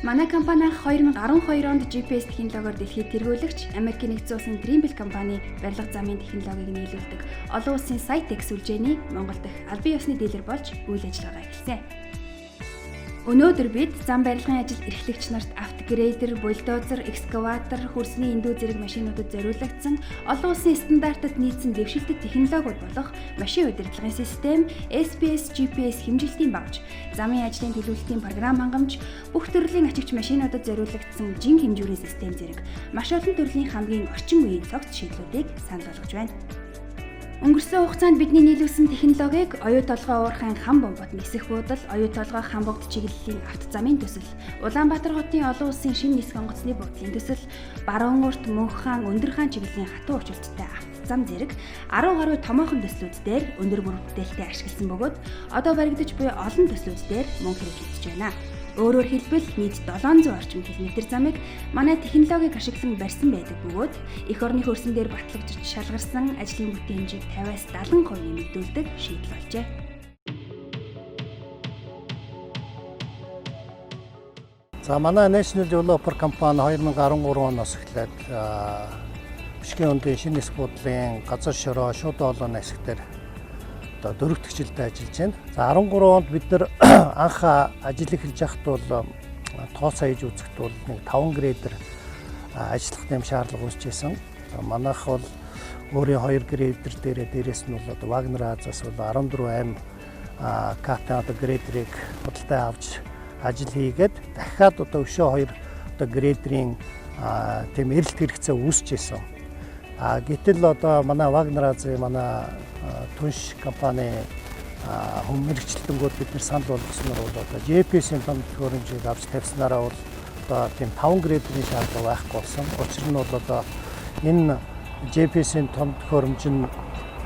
Манай компани 2012 онд GPS технологиор дэлхийд тэргүүлэгч Америкийн нэгдсэн улсын Trimble компани барилга замын технологиг нийлүүлдэг олон улсын Sitex сүлжээний Монгол дахь албан ёсны дилер болж үйл ажиллагаа эхэлсэн. Өнөөдөр бид зам барилгын ажилд эрхлэгч нарт автогрейдер, бульдозер, экскаватор, хөрсний эндүү зэрэг машинуудад зориулагдсан олон улсын стандартад нийцсэн дэвшилтэт технологиуд болох машин удирдлагын систем, SPS, GPS хэмжилтийн багж, замын ажлын төлөвлөлтийн програм хангамж, бүх төрлийн ачигч машинуудад зориулагдсан жин хэмжүүрийн систем зэрэг маш олон төрлийн хамгийн орчин үеийн цогц шийдлүүдийг санал болгож байна. Өнгөрсөн хугацаанд бидний нийлүүлсэн технологиг оюу толгой уурхайн хам бомбот нисэх буудал, оюу толгой хам богд чиглэлийн автозамын төсөл, Улаанбаатар хотын олон улсын шинэ нисэх онгоцны буудлын төсөл, Баруун урт, Мөнх хаан, Өндөр хаан чиглэлийн хатуу орчилттай автозам зэрэг 10 гаруй томоохон төслүүд дээр өндөр бүр бүтээлтэй ашигласан бөгөөд одоо баригдаж буй олон төслүүд дээр мөнгө хэрэглэгдэж байна. Өөрөөр хэлбэл нийт 700 орчим километр замыг манай технологиг ашиглан барьсан байдаг бөгөөд эх орны хөрсөн дээр батлагдж шалгарсан ажлын бүтээн хэмжээг 50-70% нэмэгдүүлдэг шийдэл болжээ. За манай National Developer компани 2013 оноос эхлээд Бишкек өндийн шинэ нисэх буудлын газар шороо, шууд олооны хэсгээр дөрөвт хичээлдээ ажиллаж байна. За 13 онд бид нар анх ажил эхэлж байхад бол тооцоо хийж үзэхэд бол нэг 5 грейдер ажиллах юм шаардлага үүсэж байсан. За манайх бол өөрийн 2 грейдер дээрээс нь бол Wagner Азаас бол 14 ката грейдерийг худалдаа авч ажил хийгээд дахиад өшөө 2 грейдерийн тийм эрэлт хэрэгцээ үүсэж байсан. Гэтэл манай Wagner Азийн манай Түнш компани мэрэгчлэлтэнгүүд бид нар санал болгосноор бол GPS-ийн том төхөөрөмжийг авч тавьснараа бол тийм 5 грейдерийн шаардлага байхгүй болсон. Учир нь бол энэ GPS-ийн том төхөөрөмж нь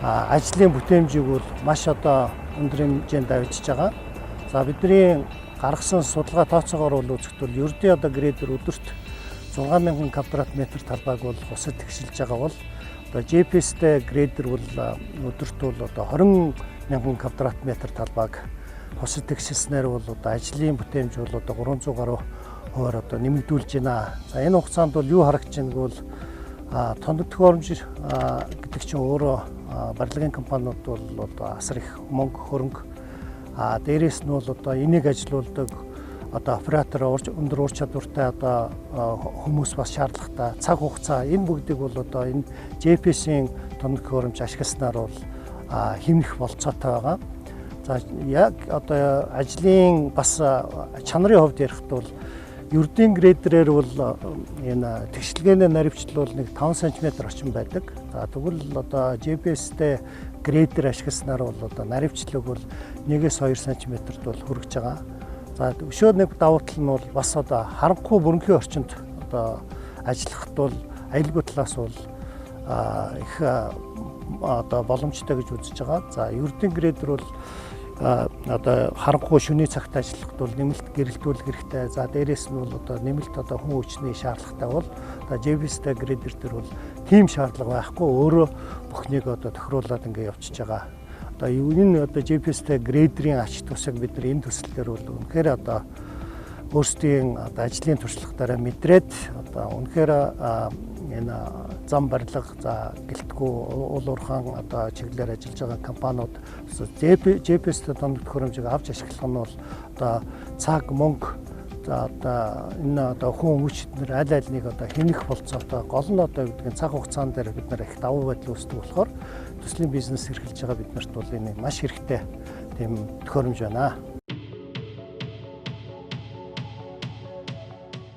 ажлын бүтээмжийг бол маш өндөр хэмжээнд авчиж байгаа. За бидний гаргасан судалгаа тооцоогоор бол үзэхэд бол ердөө грейдер өдөрт 6000 квадратметр талбайг бол хусад тэгшилж байгаа бол GPS-тэй грейдер бол өдөрт бол 20,000 квадратметр талбайг хусад тэгшилснээр бол ажлын бүтээмж бол 300 гаруй хувиар нэмэгдүүлж байна. За энэ хугацаанд бол юу харагдаж байгааг бол тоног төхөөрөмж гэдэг чинь өөрөө барилгын компаниуд бол асар их мөнгө хөрөнгө дээрээс нь бол энийг ажилуулдаг оператор өндөр ур чадвартай хүмүүс бас шаардлагатай цаг хугацаа энэ бүгдийг бол энэ GPS-ийн тоног төхөөрөмж ашигласнаар бол хэмнэх болцоотой байгаа. За яг ажлын бас чанарын хувьд ярихад бол ердийн грейдерээр бол энэ тэгшилгээний наривчлал бол нэг 5 см орчим байдаг. За тэгвэл GPS-тэй грейдер ашигласнаар бол наривчлал бол 1-2 см-д бол хүрэж байгаа. За өшөө нэг давуу тал нь бол бас харанхуй бүрэнхийн орчинд ажиллахад бол аюулгүй талаас бол их боломжтой гэж үзэж байгаа. За ердийн грейдер бол харанхуй шөнийн цагт ажиллахад бол нэмэлт гэрэлтүүлэх хэрэгтэй. За дээрээс нь бол нэмэлт хүн хүчний шаардлагатай бол GPS-тэй грейдер дээр бол тийм шаардлага байхгүй. Өөрөө бүхнийг тохируулаад ингэ явчихж байгаа. Энэ GPS-тэй грейдерийн ач тусыг бид нар энэ төслөөр бол үнэхээр өөрсдийн ажлын туршлагатаараа мэдрээд үнэхээр энэ зам барилга за гэлтгүү уул уурхайн чиглэлээр ажиллаж байгаа компаниуд GPS-тэй тоног төхөөрөмжийг авч ашиглах нь бол цаг мөнгө энэ хүн хүчнэр аль альнийг хэмнэх болцоотой гол нь гэдэг цаг хугацаан дээр бид нар их давуу байдал үүсдэг болохоор төслийн бизнес эрхэлж байгаа биднэрт бол энэ маш хэрэгтэй тийм төхөөрөмж байна.